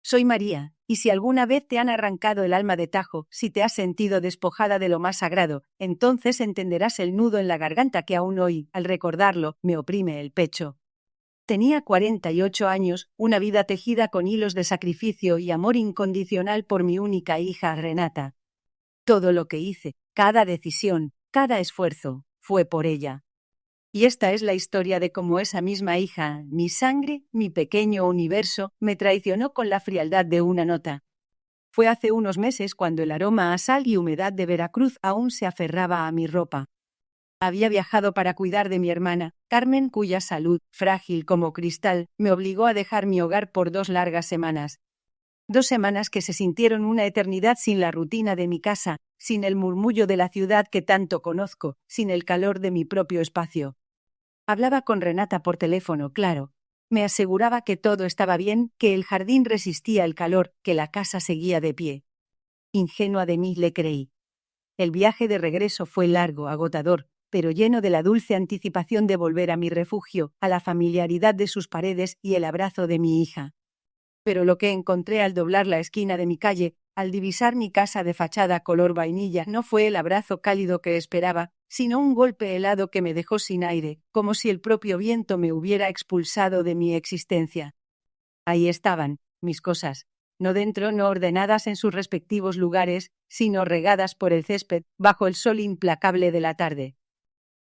Soy María, y si alguna vez te han arrancado el alma de tajo, si te has sentido despojada de lo más sagrado, entonces entenderás el nudo en la garganta que aún hoy, al recordarlo, me oprime el pecho. Tenía 48 años, una vida tejida con hilos de sacrificio y amor incondicional por mi única hija Renata. Todo lo que hice, cada decisión, cada esfuerzo, fue por ella. Y esta es la historia de cómo esa misma hija, mi sangre, mi pequeño universo, me traicionó con la frialdad de una nota. Fue hace unos meses cuando el aroma a sal y humedad de Veracruz aún se aferraba a mi ropa. Había viajado para cuidar de mi hermana, Carmen, cuya salud, frágil como cristal, me obligó a dejar mi hogar por 2 largas semanas. 2 semanas que se sintieron una eternidad sin la rutina de mi casa, sin el murmullo de la ciudad que tanto conozco, sin el calor de mi propio espacio. Hablaba con Renata por teléfono, claro. Me aseguraba que todo estaba bien, que el jardín resistía el calor, que la casa seguía de pie. Ingenua de mí le creí. El viaje de regreso fue largo, agotador, pero lleno de la dulce anticipación de volver a mi refugio, a la familiaridad de sus paredes y el abrazo de mi hija. Pero lo que encontré al doblar la esquina de mi calle, al divisar mi casa de fachada color vainilla, no fue el abrazo cálido que esperaba, sino un golpe helado que me dejó sin aire, como si el propio viento me hubiera expulsado de mi existencia. Ahí estaban, mis cosas, no dentro, no ordenadas en sus respectivos lugares, sino regadas por el césped, bajo el sol implacable de la tarde.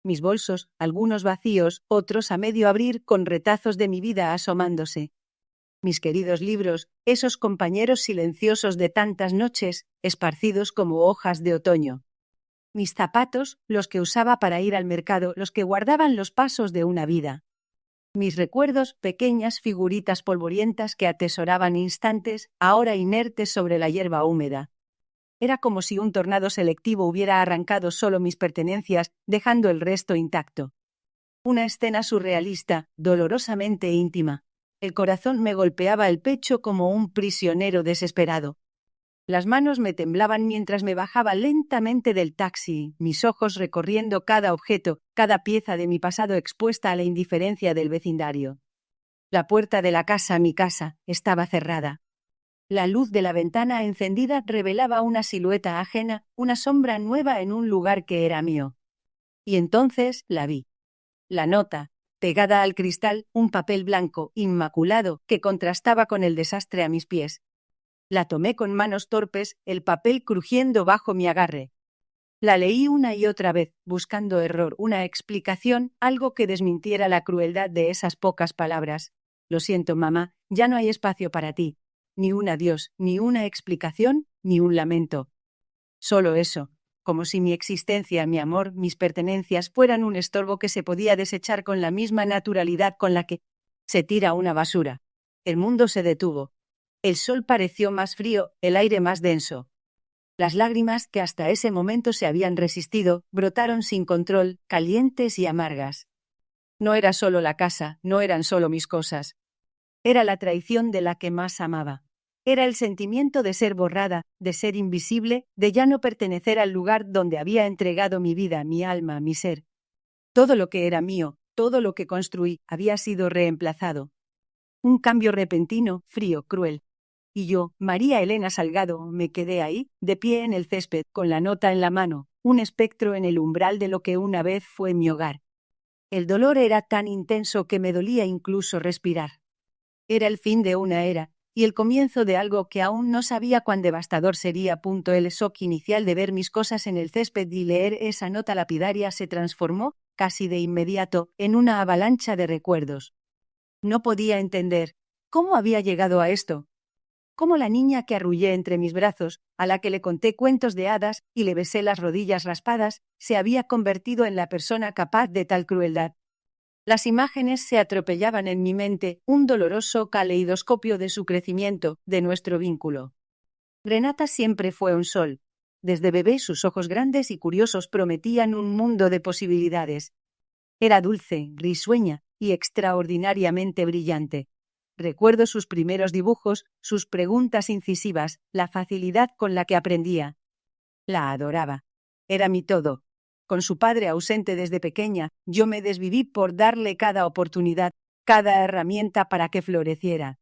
Mis bolsos, algunos vacíos, otros a medio abrir con retazos de mi vida asomándose. Mis queridos libros, esos compañeros silenciosos de tantas noches, esparcidos como hojas de otoño. Mis zapatos, los que usaba para ir al mercado, los que guardaban los pasos de una vida. Mis recuerdos, pequeñas figuritas polvorientas que atesoraban instantes, ahora inertes sobre la hierba húmeda. Era como si un tornado selectivo hubiera arrancado solo mis pertenencias, dejando el resto intacto. Una escena surrealista, dolorosamente íntima. El corazón me golpeaba el pecho como un prisionero desesperado. Las manos me temblaban mientras me bajaba lentamente del taxi, mis ojos recorriendo cada objeto, cada pieza de mi pasado expuesta a la indiferencia del vecindario. La puerta de la casa, mi casa, estaba cerrada. La luz de la ventana encendida revelaba una silueta ajena, una sombra nueva en un lugar que era mío. Y entonces la vi. La nota, pegada al cristal, un papel blanco, inmaculado, que contrastaba con el desastre a mis pies. La tomé con manos torpes, el papel crujiendo bajo mi agarre. La leí una y otra vez, buscando error, una explicación, algo que desmintiera la crueldad de esas pocas palabras. Lo siento, mamá, ya no hay espacio para ti. Ni un adiós, ni una explicación, ni un lamento. Solo eso, como si mi existencia, mi amor, mis pertenencias fueran un estorbo que se podía desechar con la misma naturalidad con la que se tira una basura. El mundo se detuvo. El sol pareció más frío, el aire más denso. Las lágrimas, que hasta ese momento se habían resistido, brotaron sin control, calientes y amargas. No era solo la casa, no eran solo mis cosas. Era la traición de la que más amaba. Era el sentimiento de ser borrada, de ser invisible, de ya no pertenecer al lugar donde había entregado mi vida, mi alma, mi ser. Todo lo que era mío, todo lo que construí, había sido reemplazado. Un cambio repentino, frío, cruel. Y yo, María Elena Salgado, me quedé ahí, de pie en el césped, con la nota en la mano, un espectro en el umbral de lo que una vez fue mi hogar. El dolor era tan intenso que me dolía incluso respirar. Era el fin de una era, y el comienzo de algo que aún no sabía cuán devastador sería. El shock inicial de ver mis cosas en el césped y leer esa nota lapidaria se transformó, casi de inmediato, en una avalancha de recuerdos. No podía entender cómo había llegado a esto. Como la niña que arrullé entre mis brazos, a la que le conté cuentos de hadas y le besé las rodillas raspadas, se había convertido en la persona capaz de tal crueldad. Las imágenes se atropellaban en mi mente, un doloroso caleidoscopio de su crecimiento, de nuestro vínculo. Renata siempre fue un sol. Desde bebé sus ojos grandes y curiosos prometían un mundo de posibilidades. Era dulce, risueña y extraordinariamente brillante. Recuerdo sus primeros dibujos, sus preguntas incisivas, la facilidad con la que aprendía. La adoraba. Era mi todo. Con su padre ausente desde pequeña, yo me desviví por darle cada oportunidad, cada herramienta para que floreciera.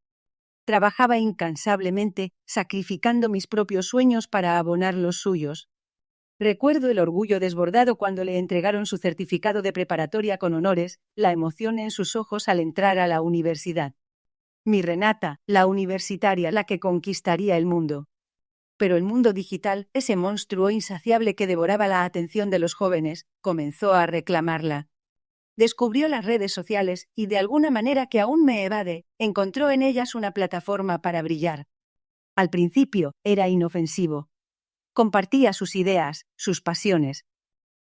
Trabajaba incansablemente, sacrificando mis propios sueños para abonar los suyos. Recuerdo el orgullo desbordado cuando le entregaron su certificado de preparatoria con honores, la emoción en sus ojos al entrar a la universidad. Mi Renata, la universitaria, la que conquistaría el mundo. Pero el mundo digital, ese monstruo insaciable que devoraba la atención de los jóvenes, comenzó a reclamarla. Descubrió las redes sociales y, de alguna manera que aún me evade, encontró en ellas una plataforma para brillar. Al principio era inofensivo. Compartía sus ideas, sus pasiones.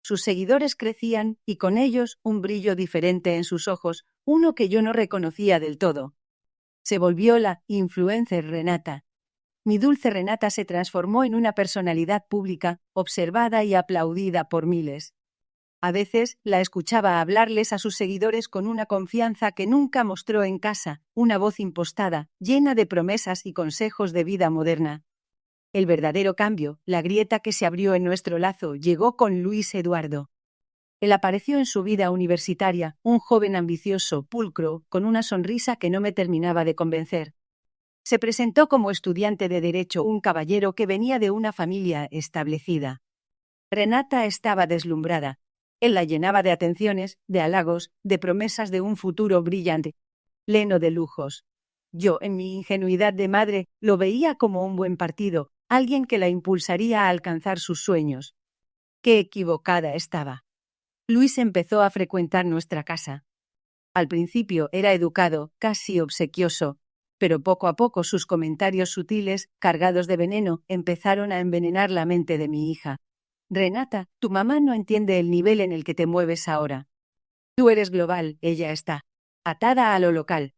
Sus seguidores crecían y con ellos un brillo diferente en sus ojos, uno que yo no reconocía del todo. Se volvió la influencer Renata. Mi dulce Renata se transformó en una personalidad pública, observada y aplaudida por miles. A veces la escuchaba hablarles a sus seguidores con una confianza que nunca mostró en casa, una voz impostada, llena de promesas y consejos de vida moderna. El verdadero cambio, la grieta que se abrió en nuestro lazo, llegó con Luis Eduardo. Él apareció en su vida universitaria, un joven ambicioso, pulcro, con una sonrisa que no me terminaba de convencer. Se presentó como estudiante de Derecho, un caballero que venía de una familia establecida. Renata estaba deslumbrada. Él la llenaba de atenciones, de halagos, de promesas de un futuro brillante, lleno de lujos. Yo, en mi ingenuidad de madre, lo veía como un buen partido, alguien que la impulsaría a alcanzar sus sueños. Qué equivocada estaba. Luis empezó a frecuentar nuestra casa. Al principio era educado, casi obsequioso, pero poco a poco sus comentarios sutiles, cargados de veneno, empezaron a envenenar la mente de mi hija. Renata, tu mamá no entiende el nivel en el que te mueves ahora. Tú eres global, ella está atada a lo local.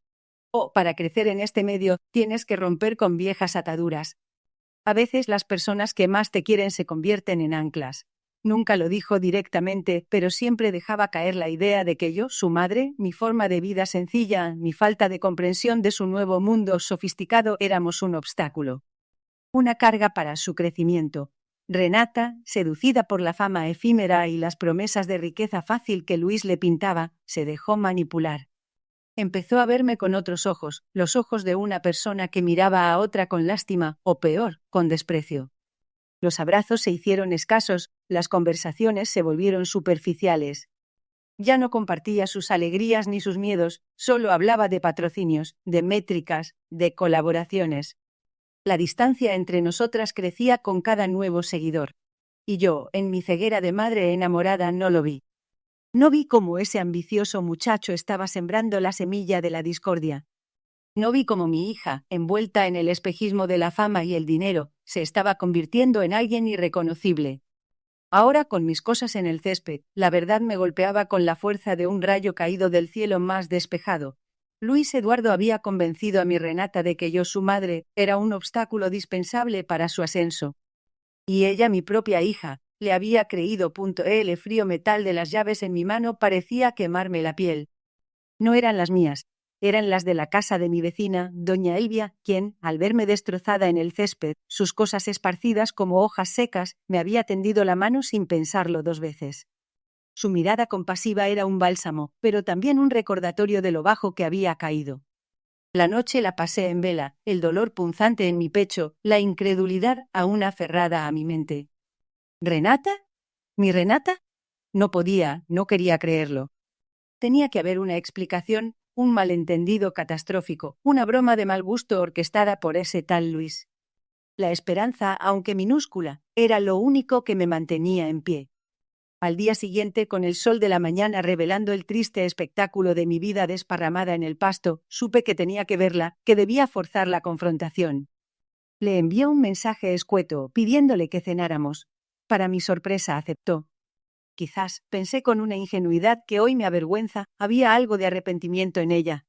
Para crecer en este medio, tienes que romper con viejas ataduras. A veces las personas que más te quieren se convierten en anclas. Nunca lo dijo directamente, pero siempre dejaba caer la idea de que yo, su madre, mi forma de vida sencilla, mi falta de comprensión de su nuevo mundo sofisticado, éramos un obstáculo. Una carga para su crecimiento. Renata, seducida por la fama efímera y las promesas de riqueza fácil que Luis le pintaba, se dejó manipular. Empezó a verme con otros ojos, los ojos de una persona que miraba a otra con lástima, o peor, con desprecio. Los abrazos se hicieron escasos, las conversaciones se volvieron superficiales. Ya no compartía sus alegrías ni sus miedos, solo hablaba de patrocinios, de métricas, de colaboraciones. La distancia entre nosotras crecía con cada nuevo seguidor. Y yo, en mi ceguera de madre enamorada, no lo vi. No vi cómo ese ambicioso muchacho estaba sembrando la semilla de la discordia. No vi cómo mi hija, envuelta en el espejismo de la fama y el dinero, se estaba convirtiendo en alguien irreconocible. Ahora, con mis cosas en el césped, la verdad me golpeaba con la fuerza de un rayo caído del cielo más despejado. Luis Eduardo había convencido a mi Renata de que yo, su madre, era un obstáculo dispensable para su ascenso. Y ella, mi propia hija, le había creído. El frío metal de las llaves en mi mano parecía quemarme la piel. No eran las mías, eran las de la casa de mi vecina, doña Elvia, quien, al verme destrozada en el césped, sus cosas esparcidas como hojas secas, me había tendido la mano sin pensarlo 2 veces. Su mirada compasiva era un bálsamo, pero también un recordatorio de lo bajo que había caído. La noche la pasé en vela, el dolor punzante en mi pecho, la incredulidad aún aferrada a mi mente. ¿Renata? ¿Mi Renata? No podía, no quería creerlo. Tenía que haber una explicación, un malentendido catastrófico, una broma de mal gusto orquestada por ese tal Luis. La esperanza, aunque minúscula, era lo único que me mantenía en pie. Al día siguiente, con el sol de la mañana revelando el triste espectáculo de mi vida desparramada en el pasto, supe que tenía que verla, que debía forzar la confrontación. Le envié un mensaje escueto, pidiéndole que cenáramos. Para mi sorpresa aceptó. Quizás, pensé con una ingenuidad que hoy me avergüenza, había algo de arrepentimiento en ella.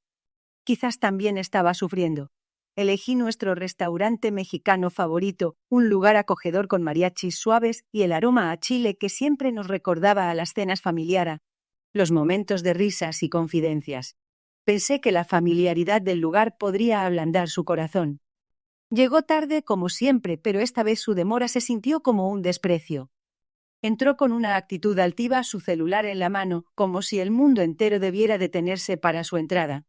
Quizás también estaba sufriendo. Elegí nuestro restaurante mexicano favorito, un lugar acogedor con mariachis suaves y el aroma a chile que siempre nos recordaba a las cenas familiares, los momentos de risas y confidencias. Pensé que la familiaridad del lugar podría ablandar su corazón. Llegó tarde como siempre, pero esta vez su demora se sintió como un desprecio. Entró con una actitud altiva, su celular en la mano, como si el mundo entero debiera detenerse para su entrada.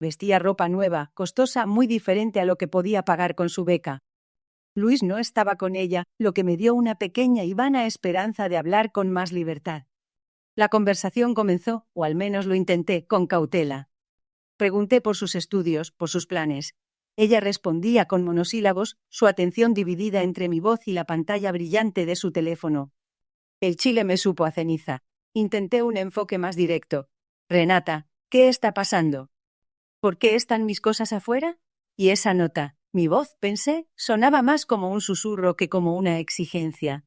Vestía ropa nueva, costosa, muy diferente a lo que podía pagar con su beca. Luis no estaba con ella, lo que me dio una pequeña y vana esperanza de hablar con más libertad. La conversación comenzó, o al menos lo intenté, con cautela. Pregunté por sus estudios, por sus planes. Ella respondía con monosílabos, su atención dividida entre mi voz y la pantalla brillante de su teléfono. El chile me supo a ceniza. Intenté un enfoque más directo. Renata, ¿qué está pasando? ¿Por qué están mis cosas afuera? Y esa nota, mi voz, pensé, sonaba más como un susurro que como una exigencia.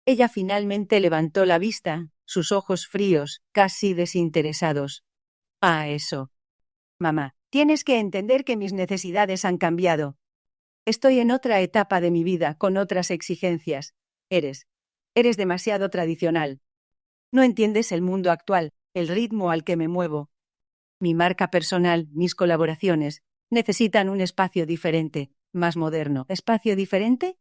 Ella finalmente levantó la vista, sus ojos fríos, casi desinteresados. Ah, eso. Mamá, tienes que entender que mis necesidades han cambiado. Estoy en otra etapa de mi vida, con otras exigencias. Eres demasiado tradicional. No entiendes el mundo actual, el ritmo al que me muevo. Mi marca personal, mis colaboraciones, necesitan un espacio diferente, más moderno. ¿Espacio diferente?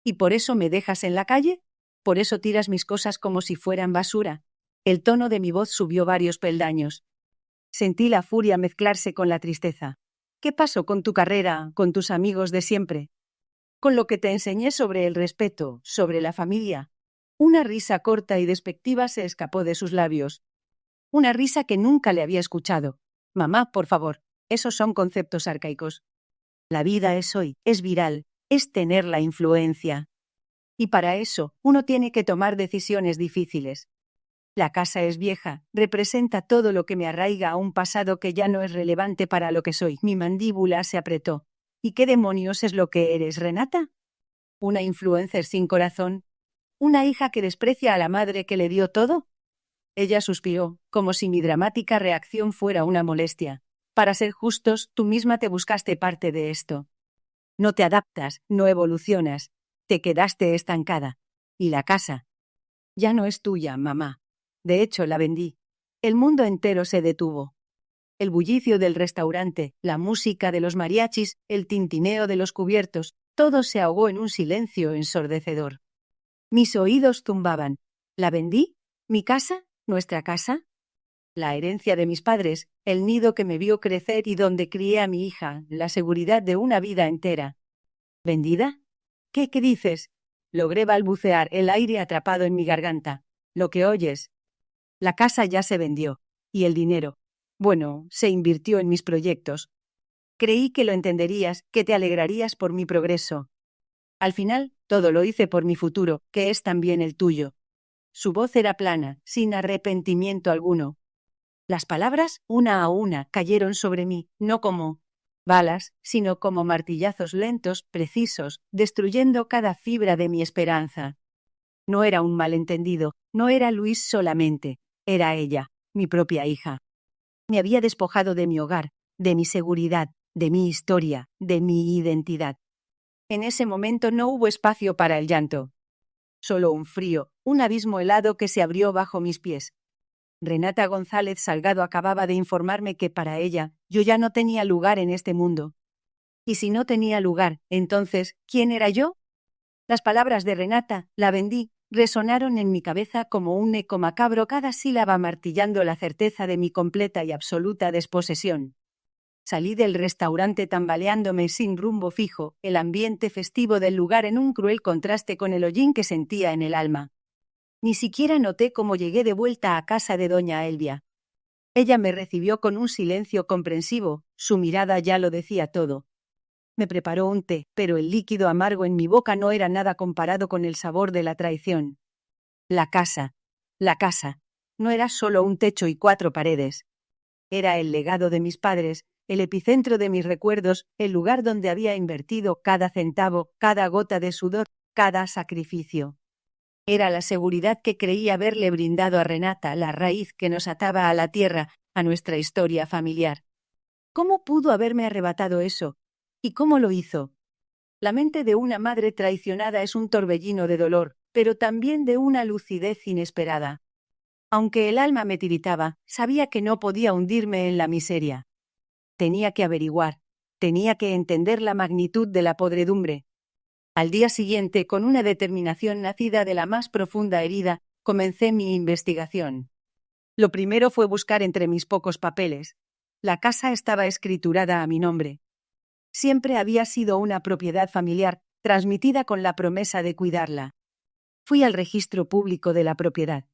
¿Y por eso me dejas en la calle? ¿Por eso tiras mis cosas como si fueran basura? El tono de mi voz subió varios peldaños. Sentí la furia mezclarse con la tristeza. ¿Qué pasó con tu carrera, con tus amigos de siempre? Con lo que te enseñé sobre el respeto, sobre la familia. Una risa corta y despectiva se escapó de sus labios. Una risa que nunca le había escuchado. Mamá, por favor, esos son conceptos arcaicos. La vida es hoy, es viral, es tener la influencia. Y para eso, uno tiene que tomar decisiones difíciles. La casa es vieja, representa todo lo que me arraiga a un pasado que ya no es relevante para lo que soy. Mi mandíbula se apretó. ¿Y qué demonios es lo que eres, Renata? ¿Una influencer sin corazón? ¿Una hija que desprecia a la madre que le dio todo? Ella suspiró, como si mi dramática reacción fuera una molestia. Para ser justos, tú misma te buscaste parte de esto. No te adaptas, no evolucionas. Te quedaste estancada. Y la casa ya no es tuya, mamá. De hecho, la vendí. El mundo entero se detuvo. El bullicio del restaurante, la música de los mariachis, el tintineo de los cubiertos, todo se ahogó en un silencio ensordecedor. Mis oídos zumbaban. ¿La vendí? ¿Mi casa? ¿Nuestra casa? La herencia de mis padres, el nido que me vio crecer y donde crié a mi hija, la seguridad de una vida entera. ¿Vendida? ¿Qué dices? Logré balbucear, el aire atrapado en mi garganta. Lo que oyes. La casa ya se vendió. Y el dinero. Bueno, se invirtió en mis proyectos. Creí que lo entenderías, que te alegrarías por mi progreso. Al final, todo lo hice por mi futuro, que es también el tuyo. Su voz era plana, sin arrepentimiento alguno. Las palabras, una a una, cayeron sobre mí, no como balas, sino como martillazos lentos, precisos, destruyendo cada fibra de mi esperanza. No era un malentendido, no era Luis solamente, era ella, mi propia hija. Me había despojado de mi hogar, de mi seguridad, de mi historia, de mi identidad. En ese momento no hubo espacio para el llanto. Solo un frío, un abismo helado que se abrió bajo mis pies. Renata González Salgado acababa de informarme que para ella yo ya no tenía lugar en este mundo. Y si no tenía lugar, entonces, ¿quién era yo? Las palabras de Renata, la vendí, resonaron en mi cabeza como un eco macabro, cada sílaba martillando la certeza de mi completa y absoluta desposesión. Salí del restaurante tambaleándome sin rumbo fijo, el ambiente festivo del lugar en un cruel contraste con el hollín que sentía en el alma. Ni siquiera noté cómo llegué de vuelta a casa de doña Elvia. Ella me recibió con un silencio comprensivo, su mirada ya lo decía todo. Me preparó un té, pero el líquido amargo en mi boca no era nada comparado con el sabor de la traición. La casa, no era solo un techo y 4 paredes. Era el legado de mis padres, el epicentro de mis recuerdos, el lugar donde había invertido cada centavo, cada gota de sudor, cada sacrificio. Era la seguridad que creí haberle brindado a Renata, la raíz que nos ataba a la tierra, a nuestra historia familiar. ¿Cómo pudo haberme arrebatado eso? ¿Y cómo lo hizo? La mente de una madre traicionada es un torbellino de dolor, pero también de una lucidez inesperada. Aunque el alma me tiritaba, sabía que no podía hundirme en la miseria. Tenía que averiguar, tenía que entender la magnitud de la podredumbre. Al día siguiente, con una determinación nacida de la más profunda herida, comencé mi investigación. Lo primero fue buscar entre mis pocos papeles. La casa estaba escriturada a mi nombre. Siempre había sido una propiedad familiar, transmitida con la promesa de cuidarla. Fui al registro público de la propiedad.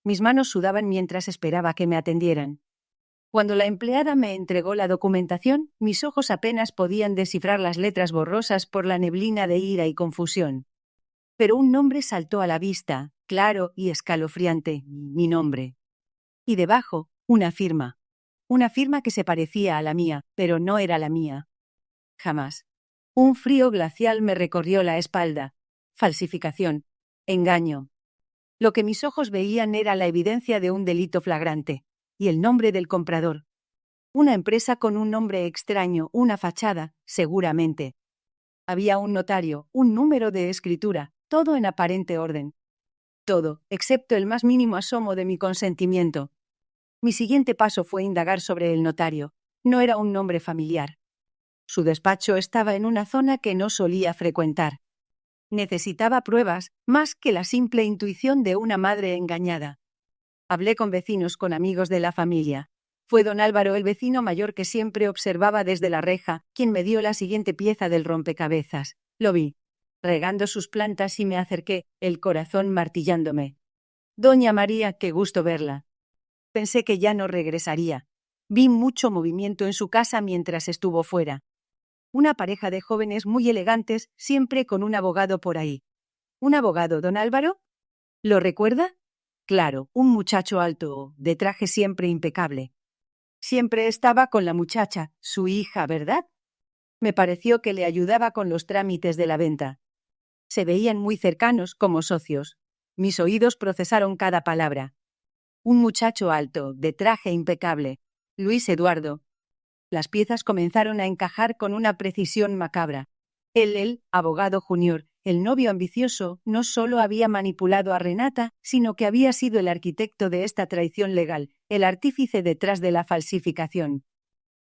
Mis manos sudaban mientras esperaba que me atendieran. Cuando la empleada me entregó la documentación, mis ojos apenas podían descifrar las letras borrosas por la neblina de ira y confusión. Pero un nombre saltó a la vista, claro y escalofriante, mi nombre. Y debajo, una firma. Una firma que se parecía a la mía, pero no era la mía. Jamás. Un frío glacial me recorrió la espalda. Falsificación. Engaño. Lo que mis ojos veían era la evidencia de un delito flagrante. Y el nombre del comprador. Una empresa con un nombre extraño, una fachada, seguramente. Había un notario, un número de escritura, todo en aparente orden. Todo, excepto el más mínimo asomo de mi consentimiento. Mi siguiente paso fue indagar sobre el notario. No era un nombre familiar. Su despacho estaba en una zona que no solía frecuentar. Necesitaba pruebas, más que la simple intuición de una madre engañada. Hablé con vecinos, con amigos de la familia. Fue don Álvaro, el vecino mayor que siempre observaba desde la reja, quien me dio la siguiente pieza del rompecabezas. Lo vi, regando sus plantas, y me acerqué, el corazón martillándome. Doña María, qué gusto verla. Pensé que ya no regresaría. Vi mucho movimiento en su casa mientras estuvo fuera. Una pareja de jóvenes muy elegantes, siempre con un abogado por ahí. ¿Un abogado, don Álvaro? ¿Lo recuerda? Claro, un muchacho alto, de traje siempre impecable. Siempre estaba con la muchacha, su hija, ¿verdad? Me pareció que le ayudaba con los trámites de la venta. Se veían muy cercanos, como socios. Mis oídos procesaron cada palabra. Un muchacho alto, de traje impecable. Luis Eduardo. Las piezas comenzaron a encajar con una precisión macabra. El abogado junior, el novio ambicioso, no solo había manipulado a Renata, sino que había sido el arquitecto de esta traición legal, el artífice detrás de la falsificación.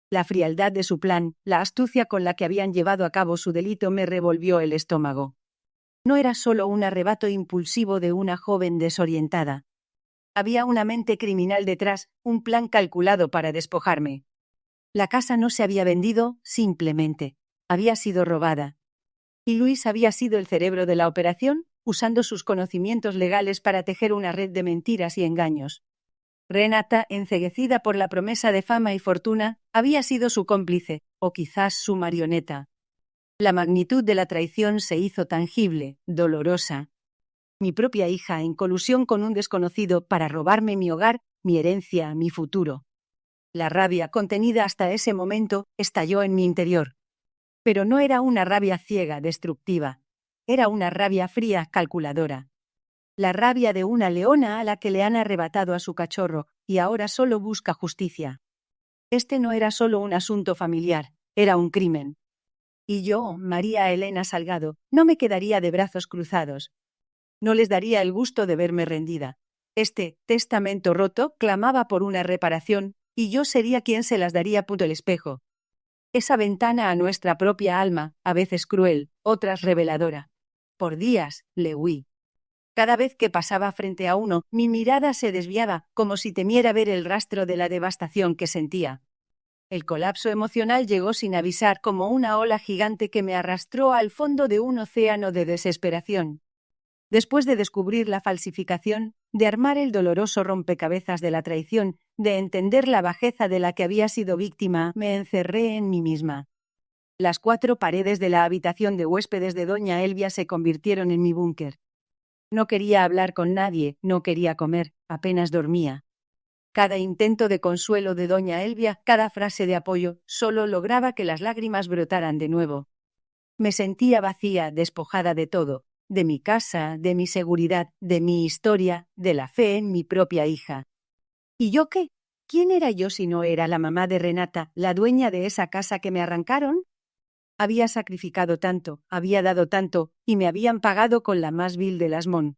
La frialdad de su plan, la astucia con la que habían llevado a cabo su delito me revolvió el estómago. No era solo un arrebato impulsivo de una joven desorientada. Había una mente criminal detrás, un plan calculado para despojarme. La casa no se había vendido, simplemente. Había sido robada. Y Luis había sido el cerebro de la operación, usando sus conocimientos legales para tejer una red de mentiras y engaños. Renata, enceguecida por la promesa de fama y fortuna, había sido su cómplice, o quizás su marioneta. La magnitud de la traición se hizo tangible, dolorosa. Mi propia hija en colusión con un desconocido para robarme mi hogar, mi herencia, mi futuro. La rabia, contenida hasta ese momento, estalló en mi interior. Pero no era una rabia ciega, destructiva. Era una rabia fría, calculadora. La rabia de una leona a la que le han arrebatado a su cachorro, y ahora solo busca justicia. Este no era solo un asunto familiar, era un crimen. Y yo, María Elena Salgado, no me quedaría de brazos cruzados. No les daría el gusto de verme rendida. Este testamento roto clamaba por una reparación, y yo sería quien se las daría punto el espejo. Esa ventana a nuestra propia alma, a veces cruel, otras reveladora. Por días le huí. Cada vez que pasaba frente a uno, mi mirada se desviaba, como si temiera ver el rastro de la devastación que sentía. El colapso emocional llegó sin avisar, como una ola gigante que me arrastró al fondo de un océano de desesperación. Después de descubrir la falsificación, de armar el doloroso rompecabezas de la traición, de entender la bajeza de la que había sido víctima, me encerré en mí misma. Las 4 paredes de la habitación de huéspedes de doña Elvia se convirtieron en mi búnker. No quería hablar con nadie, no quería comer, apenas dormía. Cada intento de consuelo de doña Elvia, cada frase de apoyo, solo lograba que las lágrimas brotaran de nuevo. Me sentía vacía, despojada de todo, de mi casa, de mi seguridad, de mi historia, de la fe en mi propia hija. ¿Y yo qué? ¿Quién era yo si no era la mamá de Renata, la dueña de esa casa que me arrancaron? Había sacrificado tanto, había dado tanto, y me habían pagado con la más vil de las mon.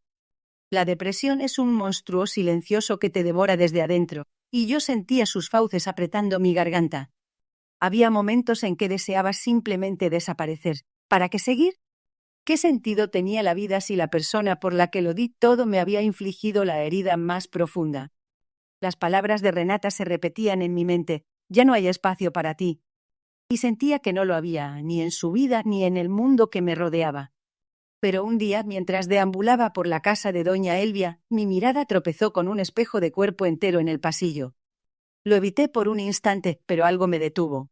La depresión es un monstruo silencioso que te devora desde adentro, y yo sentía sus fauces apretando mi garganta. Había momentos en que deseaba simplemente desaparecer. ¿Para qué seguir? ¿Qué sentido tenía la vida si la persona por la que lo di todo me había infligido la herida más profunda? Las palabras de Renata se repetían en mi mente. Ya no hay espacio para ti. Y sentía que no lo había, ni en su vida ni en el mundo que me rodeaba. Pero un día, mientras deambulaba por la casa de doña Elvia, mi mirada tropezó con un espejo de cuerpo entero en el pasillo. Lo evité por un instante, pero algo me detuvo.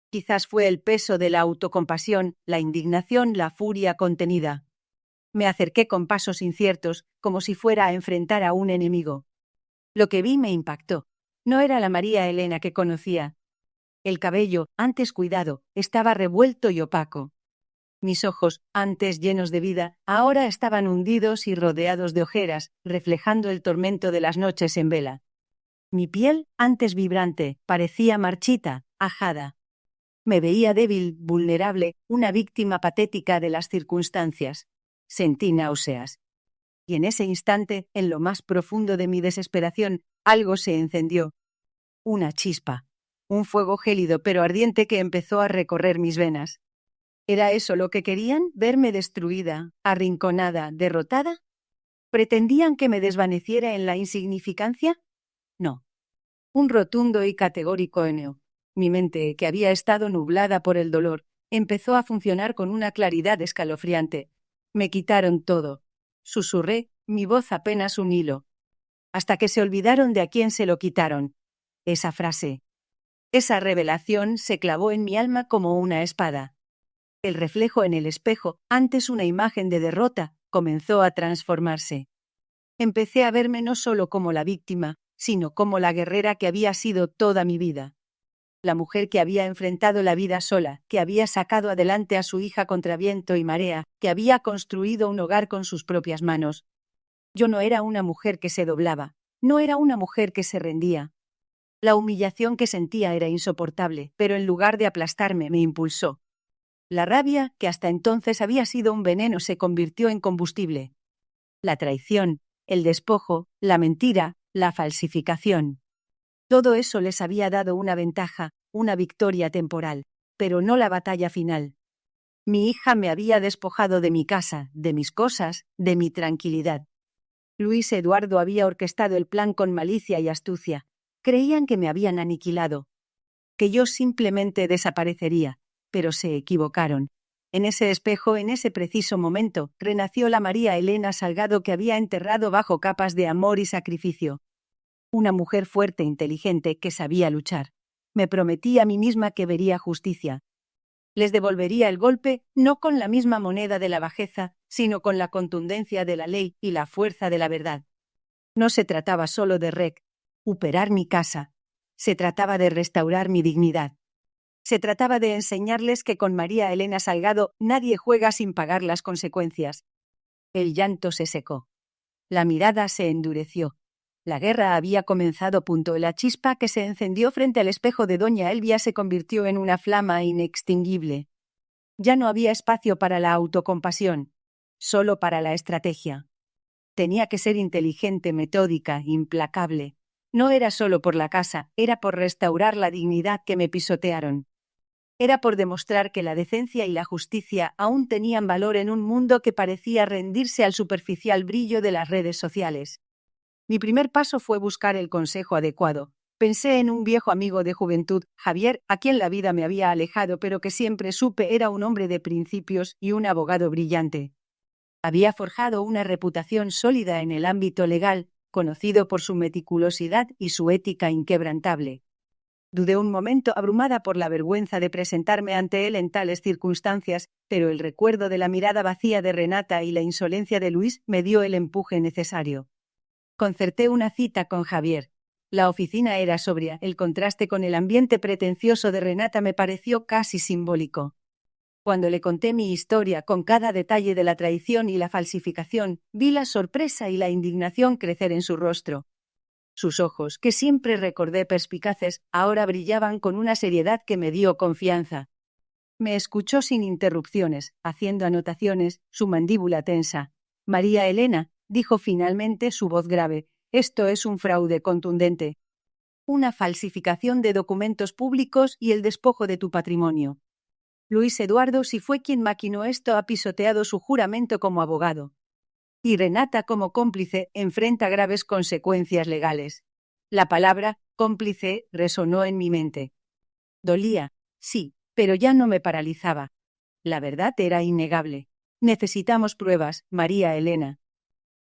Quizás fue el peso de la autocompasión, la indignación, la furia contenida. Me acerqué con pasos inciertos, como si fuera a enfrentar a un enemigo. Lo que vi me impactó. No era la María Elena que conocía. El cabello, antes cuidado, estaba revuelto y opaco. Mis ojos, antes llenos de vida, ahora estaban hundidos y rodeados de ojeras, reflejando el tormento de las noches en vela. Mi piel, antes vibrante, parecía marchita, ajada. Me veía débil, vulnerable, una víctima patética de las circunstancias. Sentí náuseas. Y en ese instante, en lo más profundo de mi desesperación, algo se encendió. Una chispa. Un fuego gélido pero ardiente que empezó a recorrer mis venas. ¿Era eso lo que querían? ¿Verme destruida, arrinconada, derrotada? ¿Pretendían que me desvaneciera en la insignificancia? No. Un rotundo y categórico no. Mi mente, que había estado nublada por el dolor, empezó a funcionar con una claridad escalofriante. Me quitaron todo. Susurré, mi voz apenas un hilo. Hasta que se olvidaron de a quién se lo quitaron. Esa frase. Esa revelación se clavó en mi alma como una espada. El reflejo en el espejo, antes una imagen de derrota, comenzó a transformarse. Empecé a verme no solo como la víctima, sino como la guerrera que había sido toda mi vida. La mujer que había enfrentado la vida sola, que había sacado adelante a su hija contra viento y marea, que había construido un hogar con sus propias manos. Yo no era una mujer que se doblaba, no era una mujer que se rendía. La humillación que sentía era insoportable, pero en lugar de aplastarme me impulsó. La rabia, que hasta entonces había sido un veneno, se convirtió en combustible. La traición, el despojo, la mentira, la falsificación. Todo eso les había dado una ventaja, una victoria temporal, pero no la batalla final. Mi hija me había despojado de mi casa, de mis cosas, de mi tranquilidad. Luis Eduardo había orquestado el plan con malicia y astucia. Creían que me habían aniquilado, que yo simplemente desaparecería, pero se equivocaron. En ese espejo, en ese preciso momento, renació la María Elena Salgado que había enterrado bajo capas de amor y sacrificio. Una mujer fuerte e inteligente que sabía luchar. Me prometí a mí misma que vería justicia. Les devolvería el golpe, no con la misma moneda de la bajeza, sino con la contundencia de la ley y la fuerza de la verdad. No se trataba solo de recuperar mi casa. Se trataba de restaurar mi dignidad. Se trataba de enseñarles que con María Elena Salgado nadie juega sin pagar las consecuencias. El llanto se secó. La mirada se endureció. La guerra había comenzado. La chispa que se encendió frente al espejo de doña Elvia se convirtió en una flama inextinguible. Ya no había espacio para la autocompasión, solo para la estrategia. Tenía que ser inteligente, metódica, implacable. No era solo por la casa, era por restaurar la dignidad que me pisotearon. Era por demostrar que la decencia y la justicia aún tenían valor en un mundo que parecía rendirse al superficial brillo de las redes sociales. Mi primer paso fue buscar el consejo adecuado. Pensé en un viejo amigo de juventud, Javier, a quien la vida me había alejado, pero que siempre supe era un hombre de principios y un abogado brillante. Había forjado una reputación sólida en el ámbito legal, conocido por su meticulosidad y su ética inquebrantable. Dudé un momento, abrumada por la vergüenza de presentarme ante él en tales circunstancias, pero el recuerdo de la mirada vacía de Renata y la insolencia de Luis me dio el empuje necesario. Concerté una cita con Javier. La oficina era sobria, el contraste con el ambiente pretencioso de Renata me pareció casi simbólico. Cuando le conté mi historia con cada detalle de la traición y la falsificación, vi la sorpresa y la indignación crecer en su rostro. Sus ojos, que siempre recordé perspicaces, ahora brillaban con una seriedad que me dio confianza. Me escuchó sin interrupciones, haciendo anotaciones, su mandíbula tensa. María Elena, dijo finalmente su voz grave, esto es un fraude contundente. Una falsificación de documentos públicos y el despojo de tu patrimonio. Luis Eduardo, si fue quien maquinó esto, ha pisoteado su juramento como abogado. Y Renata, como cómplice, enfrenta graves consecuencias legales. La palabra, Cómplice, resonó en mi mente. Dolía, sí, pero ya no me paralizaba. La verdad era innegable. Necesitamos pruebas, María Elena.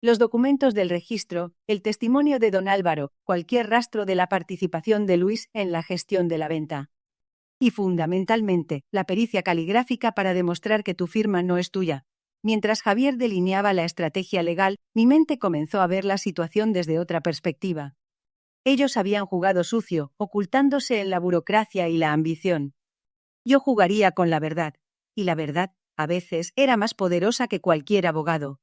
Los documentos del registro, el testimonio de don Álvaro, cualquier rastro de la participación de Luis en la gestión de la venta. Y fundamentalmente, la pericia caligráfica para demostrar que tu firma no es tuya. Mientras Javier delineaba la estrategia legal, mi mente comenzó a ver la situación desde otra perspectiva. Ellos habían jugado sucio, ocultándose en la burocracia y la ambición. Yo jugaría con la verdad, y la verdad, a veces, era más poderosa que cualquier abogado.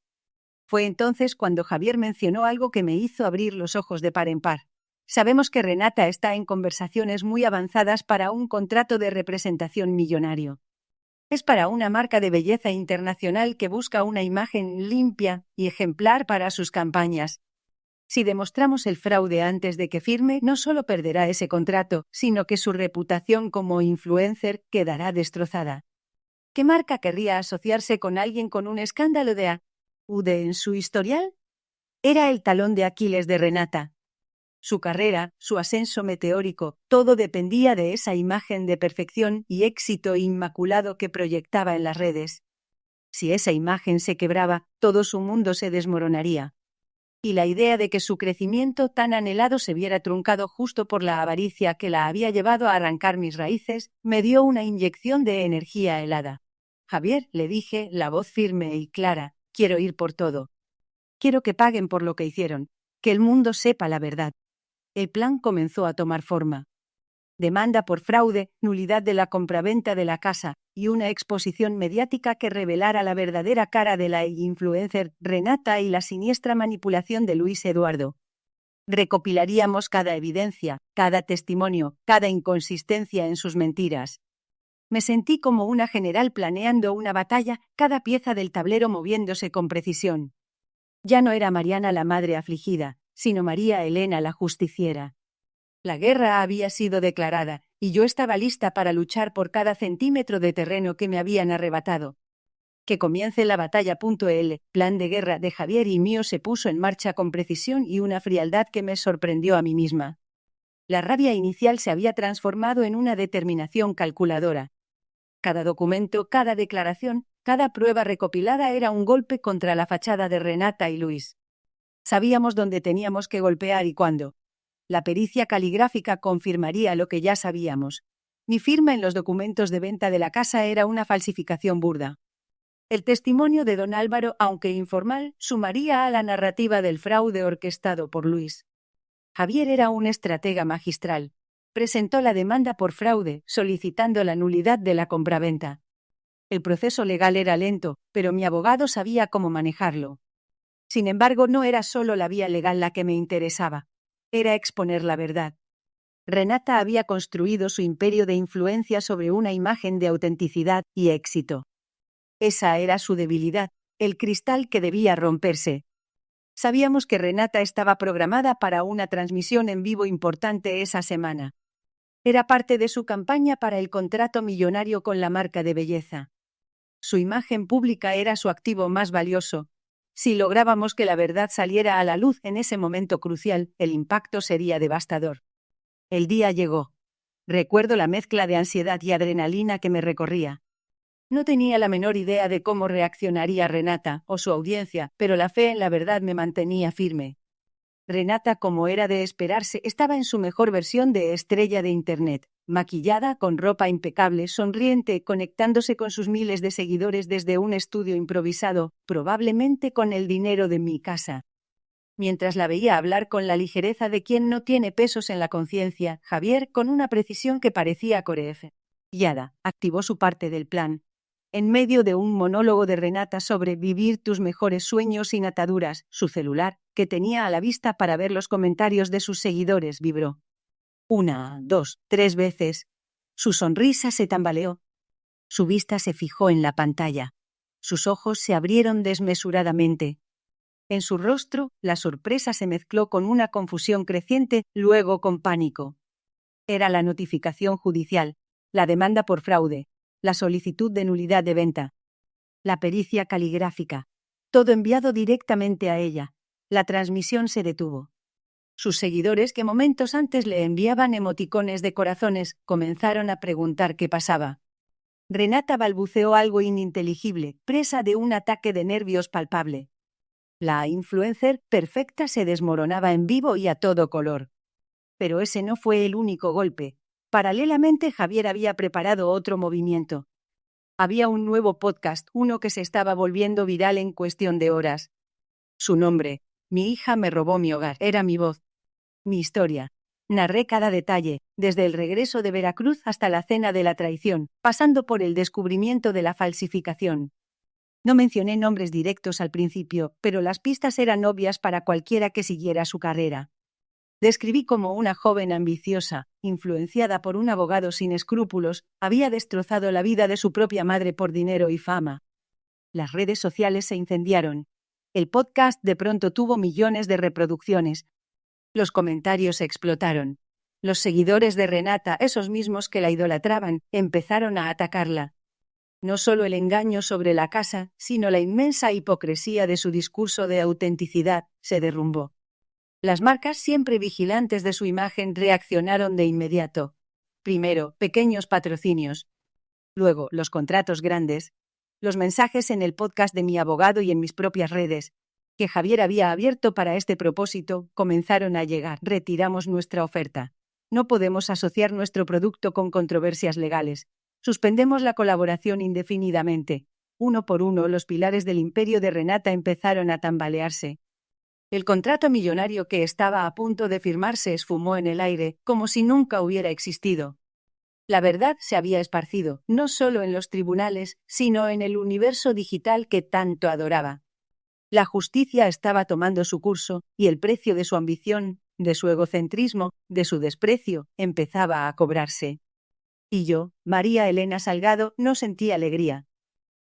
Fue entonces cuando Javier mencionó algo que me hizo abrir los ojos de par en par. Sabemos que Renata está en conversaciones muy avanzadas para un contrato de representación millonario. Es para una marca de belleza internacional que busca una imagen limpia y ejemplar para sus campañas. Si demostramos el fraude antes de que firme, no solo perderá ese contrato, sino que su reputación como influencer quedará destrozada. ¿Qué marca querría asociarse con alguien con un escándalo de AUD en su historial? Era el talón de Aquiles de Renata. Su carrera, su ascenso meteórico, todo dependía de esa imagen de perfección y éxito inmaculado que proyectaba en las redes. Si esa imagen se quebraba, todo su mundo se desmoronaría. Y la idea de que su crecimiento tan anhelado se viera truncado justo por la avaricia que la había llevado a arrancar mis raíces, me dio una inyección de energía helada. Javier, le dije, la voz firme y clara, quiero ir por todo. Quiero que paguen por lo que hicieron, que el mundo sepa la verdad. El plan comenzó a tomar forma. Demanda por fraude, nulidad de la compraventa de la casa y una exposición mediática que revelara la verdadera cara de la influencer Renata y la siniestra manipulación de Luis Eduardo. Recopilaríamos cada evidencia, cada testimonio, cada inconsistencia en sus mentiras. Me sentí como una general planeando una batalla, cada pieza del tablero moviéndose con precisión. Ya no era Mariana la madre afligida, sino María Elena la justiciera. La guerra había sido declarada, y yo estaba lista para luchar por cada centímetro de terreno que me habían arrebatado. Que comience la batalla. El plan de guerra de Javier y mío se puso en marcha con precisión y una frialdad que me sorprendió a mí misma. La rabia inicial se había transformado en una determinación calculadora. Cada documento, cada declaración, cada prueba recopilada era un golpe contra la fachada de Renata y Luis. Sabíamos dónde teníamos que golpear y cuándo. La pericia caligráfica confirmaría lo que ya sabíamos. Mi firma en los documentos de venta de la casa era una falsificación burda. El testimonio de don Álvaro, aunque informal, sumaría a la narrativa del fraude orquestado por Luis. Javier era un estratega magistral. Presentó la demanda por fraude, solicitando la nulidad de la compraventa. El proceso legal era lento, pero mi abogado sabía cómo manejarlo. Sin embargo, no era solo la vía legal la que me interesaba. Era exponer la verdad. Renata había construido su imperio de influencia sobre una imagen de autenticidad y éxito. Esa era su debilidad, el cristal que debía romperse. Sabíamos que Renata estaba programada para una transmisión en vivo importante esa semana. Era parte de su campaña para el contrato millonario con la marca de belleza. Su imagen pública era su activo más valioso. Si lográbamos que la verdad saliera a la luz en ese momento crucial, el impacto sería devastador. El día llegó. Recuerdo la mezcla de ansiedad y adrenalina que me recorría. No tenía la menor idea de cómo reaccionaría Renata o su audiencia, pero la fe en la verdad me mantenía firme. Renata, como era de esperarse, estaba en su mejor versión de estrella de Internet, maquillada, con ropa impecable, sonriente, conectándose con sus miles de seguidores desde un estudio improvisado, probablemente con el dinero de mi casa. Mientras la veía hablar con la ligereza de quien no tiene pesos en la conciencia, Javier, con una precisión que parecía coreografiada, activó su parte del plan. En medio de un monólogo de Renata sobre vivir tus mejores sueños sin ataduras, su celular, que tenía a la vista para ver los comentarios de sus seguidores, vibró. 1, 2, 3 veces. Su sonrisa se tambaleó. Su vista se fijó en la pantalla. Sus ojos se abrieron desmesuradamente. En su rostro, la sorpresa se mezcló con una confusión creciente, luego con pánico. Era la notificación judicial, la demanda por fraude, la solicitud de nulidad de venta, la pericia caligráfica, todo enviado directamente a ella. La transmisión se detuvo. Sus seguidores, que momentos antes le enviaban emoticones de corazones, comenzaron a preguntar qué pasaba. Renata balbuceó algo ininteligible, presa de un ataque de nervios palpable. La influencer perfecta se desmoronaba en vivo y a todo color. Pero ese no fue el único golpe. Paralelamente, Javier había preparado otro movimiento. Había un nuevo podcast, uno que se estaba volviendo viral en cuestión de horas. Su nombre: Mi hija me robó mi hogar. Era mi voz, mi historia. Narré cada detalle, desde el regreso de Veracruz hasta la cena de la traición, pasando por el descubrimiento de la falsificación. No mencioné nombres directos al principio, pero las pistas eran obvias para cualquiera que siguiera su carrera. Describí cómo una joven ambiciosa, influenciada por un abogado sin escrúpulos, había destrozado la vida de su propia madre por dinero y fama. Las redes sociales se incendiaron. El podcast de pronto tuvo millones de reproducciones. Los comentarios explotaron. Los seguidores de Renata, esos mismos que la idolatraban, empezaron a atacarla. No solo el engaño sobre la casa, sino la inmensa hipocresía de su discurso de autenticidad se derrumbó. Las marcas, siempre vigilantes de su imagen, reaccionaron de inmediato. Primero, pequeños patrocinios. Luego, los contratos grandes. Los mensajes en el podcast de mi abogado y en mis propias redes, que Javier había abierto para este propósito, comenzaron a llegar. Retiramos nuestra oferta. No podemos asociar nuestro producto con controversias legales. Suspendemos la colaboración indefinidamente. Uno por uno, los pilares del imperio de Renata empezaron a tambalearse. El contrato millonario que estaba a punto de firmar se esfumó en el aire, como si nunca hubiera existido. La verdad se había esparcido, no solo en los tribunales, sino en el universo digital que tanto adoraba. La justicia estaba tomando su curso, y el precio de su ambición, de su egocentrismo, de su desprecio, empezaba a cobrarse. Y yo, María Elena Salgado, no sentí alegría.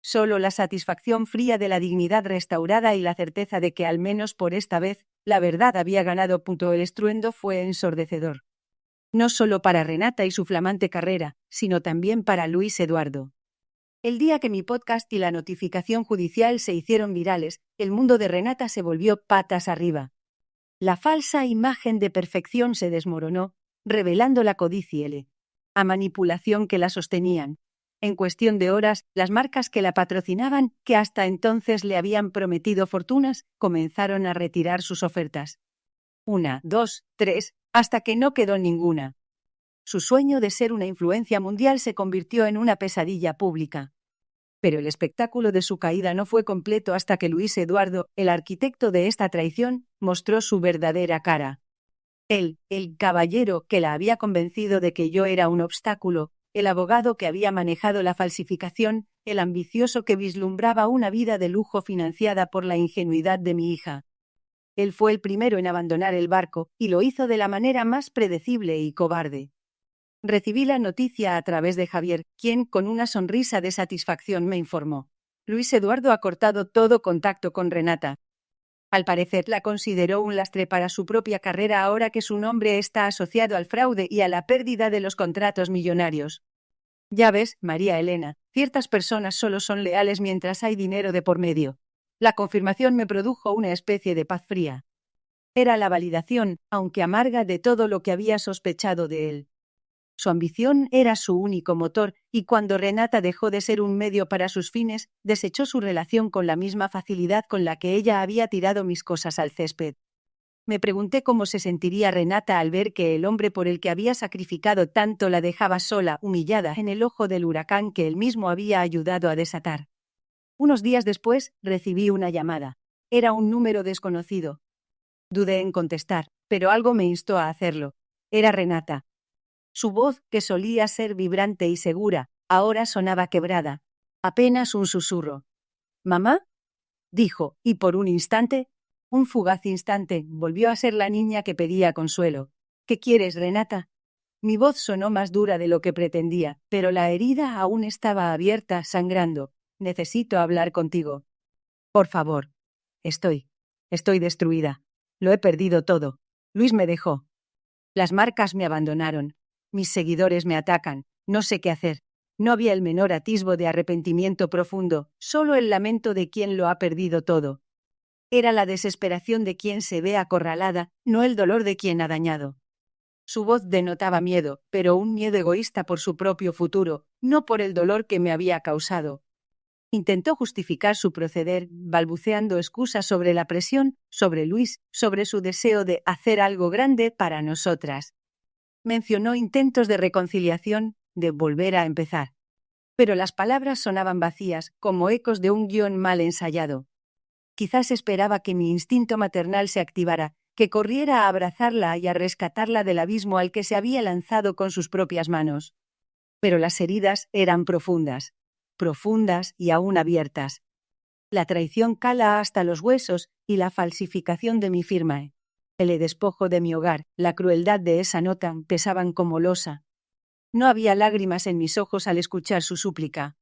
Solo la satisfacción fría de la dignidad restaurada y la certeza de que, al menos por esta vez, la verdad había ganado. El estruendo fue ensordecedor. No solo para Renata y su flamante carrera, sino también para Luis Eduardo. El día que mi podcast y la notificación judicial se hicieron virales, el mundo de Renata se volvió patas arriba. La falsa imagen de perfección se desmoronó, revelando la codicia a manipulación que la sostenían. En cuestión de horas, las marcas que la patrocinaban, que hasta entonces le habían prometido fortunas, comenzaron a retirar sus ofertas. 1, 2, 3, hasta que no quedó ninguna. Su sueño de ser una influencia mundial se convirtió en una pesadilla pública. Pero el espectáculo de su caída no fue completo hasta que Luis Eduardo, el arquitecto de esta traición, mostró su verdadera cara. Él, el caballero que la había convencido de que yo era un obstáculo, el abogado que había manejado la falsificación, el ambicioso que vislumbraba una vida de lujo financiada por la ingenuidad de mi hija. Él fue el primero en abandonar el barco, y lo hizo de la manera más predecible y cobarde. Recibí la noticia a través de Javier, quien, con una sonrisa de satisfacción, me informó: Luis Eduardo ha cortado todo contacto con Renata. Al parecer la consideró un lastre para su propia carrera ahora que su nombre está asociado al fraude y a la pérdida de los contratos millonarios. Ya ves, María Elena, ciertas personas solo son leales mientras hay dinero de por medio. La confirmación me produjo una especie de paz fría. Era la validación, aunque amarga, de todo lo que había sospechado de él. Su ambición era su único motor, y cuando Renata dejó de ser un medio para sus fines, desechó su relación con la misma facilidad con la que ella había tirado mis cosas al césped. Me pregunté cómo se sentiría Renata al ver que el hombre por el que había sacrificado tanto la dejaba sola, humillada, en el ojo del huracán que él mismo había ayudado a desatar. Unos días después, recibí una llamada. Era un número desconocido. Dudé en contestar, pero algo me instó a hacerlo. Era Renata. Su voz, que solía ser vibrante y segura, ahora sonaba quebrada. Apenas un susurro. «¿Mamá?», dijo, y por un instante, un fugaz instante, volvió a ser la niña que pedía consuelo. «¿Qué quieres, Renata?». Mi voz sonó más dura de lo que pretendía, pero la herida aún estaba abierta, sangrando. «Necesito hablar contigo». «Por favor». Estoy destruida. Lo he perdido todo. Luis me dejó. Las marcas me abandonaron. Mis seguidores me atacan. No sé qué hacer. No había el menor atisbo de arrepentimiento profundo, solo el lamento de quien lo ha perdido todo. Era la desesperación de quien se ve acorralada, no el dolor de quien ha dañado. Su voz denotaba miedo, pero un miedo egoísta por su propio futuro, no por el dolor que me había causado. Intentó justificar su proceder, balbuceando excusas sobre la presión, sobre Luis, sobre su deseo de hacer algo grande para nosotras. Mencionó intentos de reconciliación, de volver a empezar. Pero las palabras sonaban vacías, como ecos de un guión mal ensayado. Quizás esperaba que mi instinto maternal se activara, que corriera a abrazarla y a rescatarla del abismo al que se había lanzado con sus propias manos. Pero las heridas eran profundas y aún abiertas. La traición cala hasta los huesos y la falsificación de mi firma, el despojo de mi hogar, la crueldad de esa nota pesaban como losa. No había lágrimas en mis ojos al escuchar su súplica.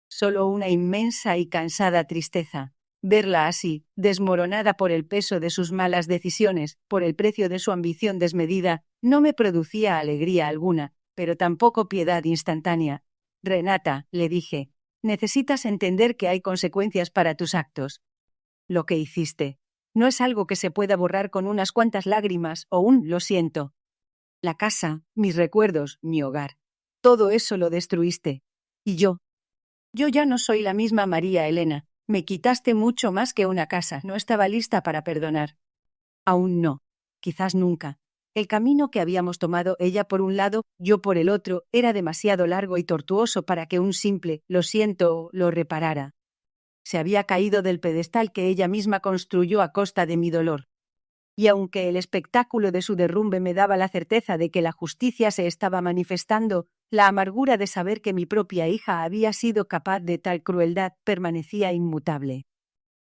Solo una inmensa y cansada tristeza. Verla así, desmoronada por el peso de sus malas decisiones, por el precio de su ambición desmedida, no me producía alegría alguna, pero tampoco piedad instantánea. Renata, le dije, necesitas entender que hay consecuencias para tus actos. Lo que hiciste no es algo que se pueda borrar con unas cuantas lágrimas o un lo siento. La casa, mis recuerdos, mi hogar. Todo eso lo destruiste. Y yo ya no soy la misma María Elena. Me quitaste mucho más que una casa. No estaba lista para perdonar. Aún no. Quizás nunca. El camino que habíamos tomado, ella por un lado, yo por el otro, era demasiado largo y tortuoso para que un simple «lo siento» lo reparara. Se había caído del pedestal que ella misma construyó a costa de mi dolor. Y aunque el espectáculo de su derrumbe me daba la certeza de que la justicia se estaba manifestando, la amargura de saber que mi propia hija había sido capaz de tal crueldad permanecía inmutable.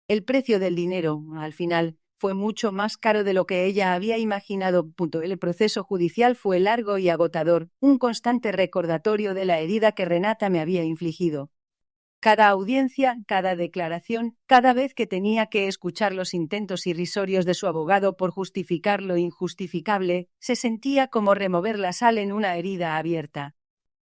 El precio del dinero, al final, fue mucho más caro de lo que ella había imaginado. El proceso judicial fue largo y agotador, un constante recordatorio de la herida que Renata me había infligido. Cada audiencia, cada declaración, cada vez que tenía que escuchar los intentos irrisorios de su abogado por justificar lo injustificable, se sentía como remover la sal en una herida abierta.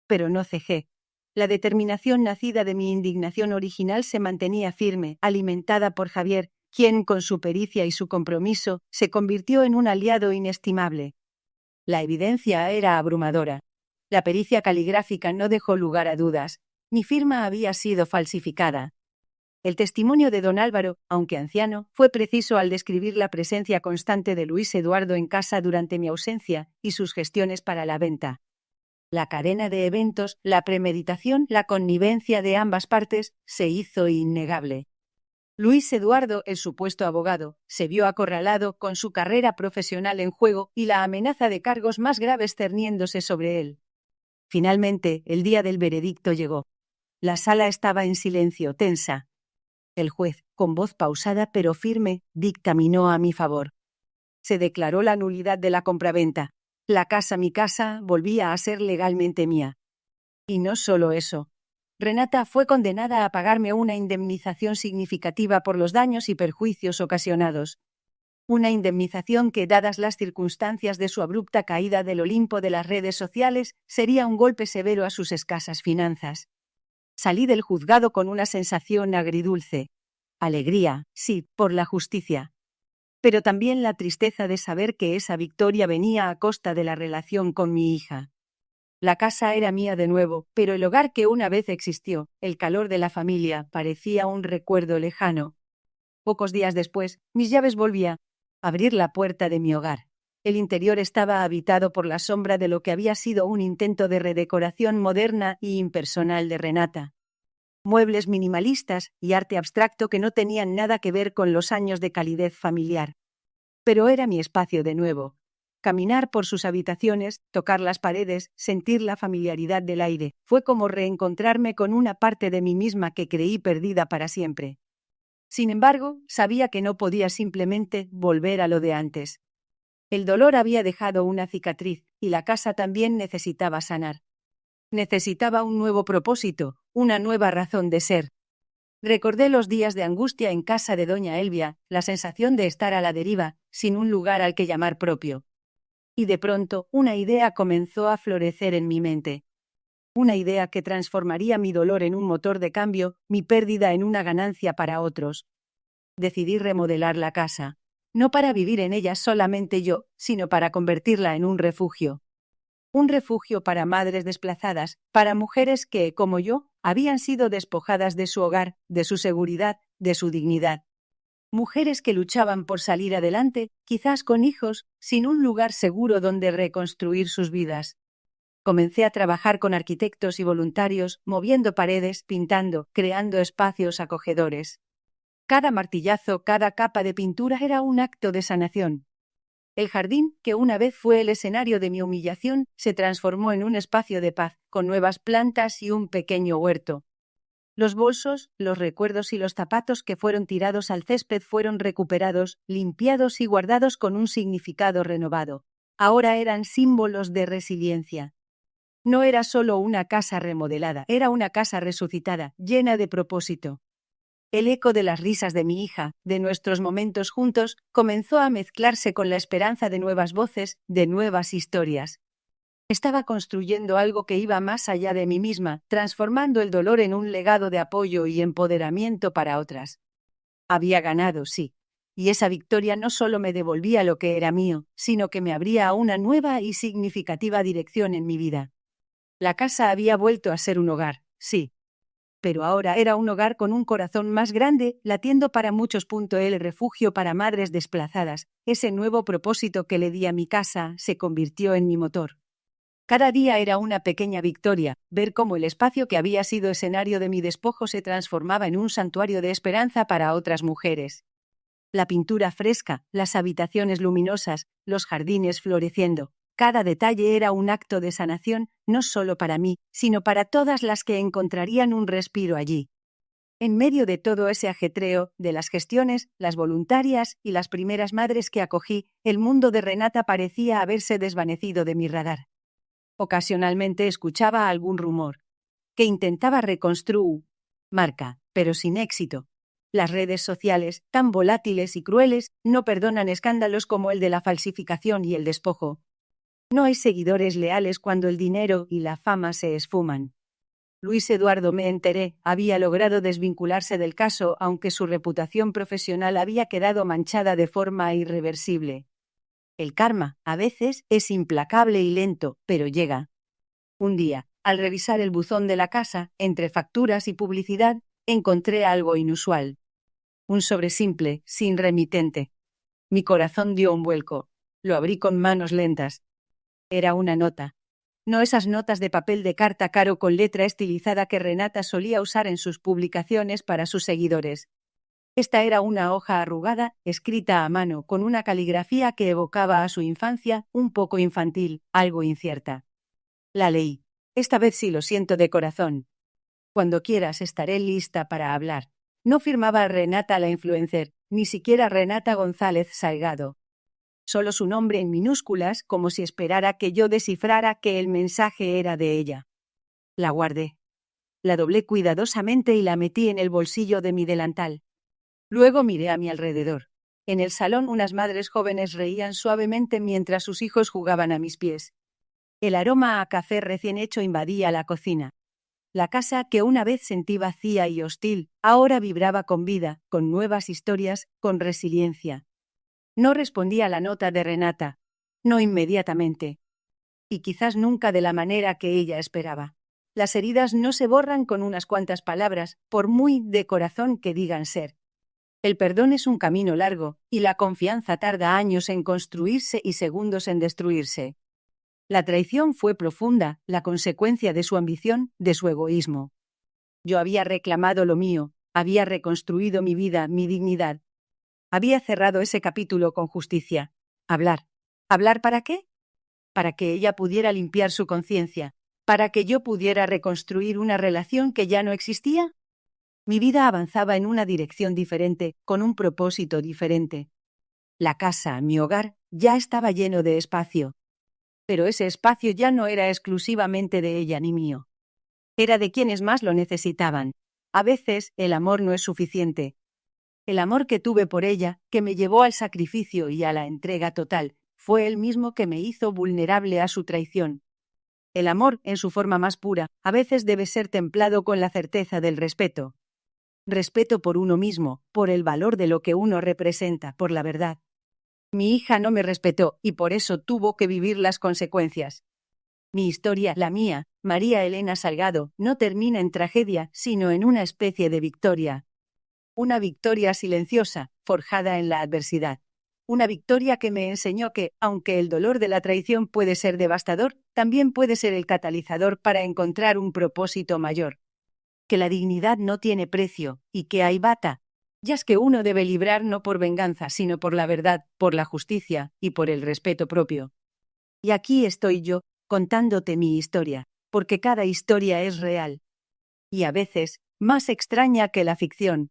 Pero no cejé. La determinación nacida de mi indignación original se mantenía firme, alimentada por Javier, quien, con su pericia y su compromiso, se convirtió en un aliado inestimable. La evidencia era abrumadora. La pericia caligráfica no dejó lugar a dudas. Mi firma había sido falsificada. El testimonio de don Álvaro, aunque anciano, fue preciso al describir la presencia constante de Luis Eduardo en casa durante mi ausencia y sus gestiones para la venta. La cadena de eventos, la premeditación, la connivencia de ambas partes se hizo innegable. Luis Eduardo, el supuesto abogado, se vio acorralado con su carrera profesional en juego y la amenaza de cargos más graves cerniéndose sobre él. Finalmente, el día del veredicto llegó. La sala estaba en silencio, tensa. El juez, con voz pausada pero firme, dictaminó a mi favor. Se declaró la nulidad de la compraventa. La casa, mi casa, volvía a ser legalmente mía. Y no solo eso. Renata fue condenada a pagarme una indemnización significativa por los daños y perjuicios ocasionados. Una indemnización que, dadas las circunstancias de su abrupta caída del Olimpo de las redes sociales, sería un golpe severo a sus escasas finanzas. Salí del juzgado con una sensación agridulce. Alegría, sí, por la justicia. Pero también la tristeza de saber que esa victoria venía a costa de la relación con mi hija. La casa era mía de nuevo, pero el hogar que una vez existió, el calor de la familia, parecía un recuerdo lejano. Pocos días después, mis llaves volvían a abrir la puerta de mi hogar. El interior estaba habitado por la sombra de lo que había sido un intento de redecoración moderna y impersonal de Renata. Muebles minimalistas y arte abstracto que no tenían nada que ver con los años de calidez familiar. Pero era mi espacio de nuevo. Caminar por sus habitaciones, tocar las paredes, sentir la familiaridad del aire, fue como reencontrarme con una parte de mí misma que creí perdida para siempre. Sin embargo, sabía que no podía simplemente volver a lo de antes. El dolor había dejado una cicatriz y la casa también necesitaba sanar. Necesitaba un nuevo propósito, una nueva razón de ser. Recordé los días de angustia en casa de doña Elvia, la sensación de estar a la deriva, sin un lugar al que llamar propio. Y de pronto, una idea comenzó a florecer en mi mente. Una idea que transformaría mi dolor en un motor de cambio, mi pérdida en una ganancia para otros. Decidí remodelar la casa, no para vivir en ella solamente yo, sino para convertirla en un refugio. Un refugio para madres desplazadas, para mujeres que, como yo, habían sido despojadas de su hogar, de su seguridad, de su dignidad. Mujeres que luchaban por salir adelante, quizás con hijos, sin un lugar seguro donde reconstruir sus vidas. Comencé a trabajar con arquitectos y voluntarios, moviendo paredes, pintando, creando espacios acogedores. Cada martillazo, cada capa de pintura era un acto de sanación. El jardín, que una vez fue el escenario de mi humillación, se transformó en un espacio de paz, con nuevas plantas y un pequeño huerto. Los bolsos, los recuerdos y los zapatos que fueron tirados al césped fueron recuperados, limpiados y guardados con un significado renovado. Ahora eran símbolos de resiliencia. No era solo una casa remodelada, era una casa resucitada, llena de propósito. El eco de las risas de mi hija, de nuestros momentos juntos, comenzó a mezclarse con la esperanza de nuevas voces, de nuevas historias. Estaba construyendo algo que iba más allá de mí misma, transformando el dolor en un legado de apoyo y empoderamiento para otras. Había ganado, sí, y esa victoria no solo me devolvía lo que era mío, sino que me abría a una nueva y significativa dirección en mi vida. La casa había vuelto a ser un hogar, sí, pero ahora era un hogar con un corazón más grande, latiendo para muchos. El refugio para madres desplazadas, ese nuevo propósito que le di a mi casa, se convirtió en mi motor. Cada día era una pequeña victoria, ver cómo el espacio que había sido escenario de mi despojo se transformaba en un santuario de esperanza para otras mujeres. La pintura fresca, las habitaciones luminosas, los jardines floreciendo. Cada detalle era un acto de sanación, no solo para mí, sino para todas las que encontrarían un respiro allí. En medio de todo ese ajetreo, de las gestiones, las voluntarias y las primeras madres que acogí, el mundo de Renata parecía haberse desvanecido de mi radar. Ocasionalmente escuchaba algún rumor, que intentaba reconstruir marca, pero sin éxito. Las redes sociales, tan volátiles y crueles, no perdonan escándalos como el de la falsificación y el despojo. No hay seguidores leales cuando el dinero y la fama se esfuman. Luis Eduardo, me enteré, había logrado desvincularse del caso, aunque su reputación profesional había quedado manchada de forma irreversible. El karma, a veces, es implacable y lento, pero llega. Un día, al revisar el buzón de la casa, entre facturas y publicidad, encontré algo inusual. Un sobre simple, sin remitente. Mi corazón dio un vuelco. Lo abrí con manos lentas. Era una nota. No esas notas de papel de carta caro con letra estilizada que Renata solía usar en sus publicaciones para sus seguidores. Esta era una hoja arrugada, escrita a mano, con una caligrafía que evocaba a su infancia, un poco infantil, algo incierta. La leí. Esta vez sí lo siento de corazón. Cuando quieras estaré lista para hablar. No firmaba Renata la influencer, ni siquiera Renata González Salgado. Solo su nombre en minúsculas, como si esperara que yo descifrara que el mensaje era de ella. La guardé. La doblé cuidadosamente y la metí en el bolsillo de mi delantal. Luego miré a mi alrededor. En el salón unas madres jóvenes reían suavemente mientras sus hijos jugaban a mis pies. El aroma a café recién hecho invadía la cocina. La casa, que una vez sentí vacía y hostil, ahora vibraba con vida, con nuevas historias, con resiliencia. No respondí a la nota de Renata. No inmediatamente. Y quizás nunca de la manera que ella esperaba. Las heridas no se borran con unas cuantas palabras, por muy de corazón que digan ser. El perdón es un camino largo, y la confianza tarda años en construirse y segundos en destruirse. La traición fue profunda, la consecuencia de su ambición, de su egoísmo. Yo había reclamado lo mío, había reconstruido mi vida, mi dignidad. Había cerrado ese capítulo con justicia. Hablar. ¿Hablar para qué? Para que ella pudiera limpiar su conciencia, para que yo pudiera reconstruir una relación que ya no existía. Mi vida avanzaba en una dirección diferente, con un propósito diferente. La casa, mi hogar, ya estaba lleno de espacio. Pero ese espacio ya no era exclusivamente de ella ni mío. Era de quienes más lo necesitaban. A veces, el amor no es suficiente. El amor que tuve por ella, que me llevó al sacrificio y a la entrega total, fue el mismo que me hizo vulnerable a su traición. El amor, en su forma más pura, a veces debe ser templado con la certeza del respeto. respeto por uno mismo, por el valor de lo que uno representa, por la verdad. Mi hija no me respetó, y por eso tuvo que vivir las consecuencias. Mi historia, la mía, María Elena Salgado, no termina en tragedia, sino en una especie de victoria. Una victoria silenciosa, forjada en la adversidad. Una victoria que me enseñó que, aunque el dolor de la traición puede ser devastador, también puede ser el catalizador para encontrar un propósito mayor. Que la dignidad no tiene precio, y que hay bata. Yas que uno debe librar no por venganza, sino por la verdad, por la justicia y por el respeto propio. Y aquí estoy yo, contándote mi historia, porque cada historia es real. Y a veces, más extraña que la ficción,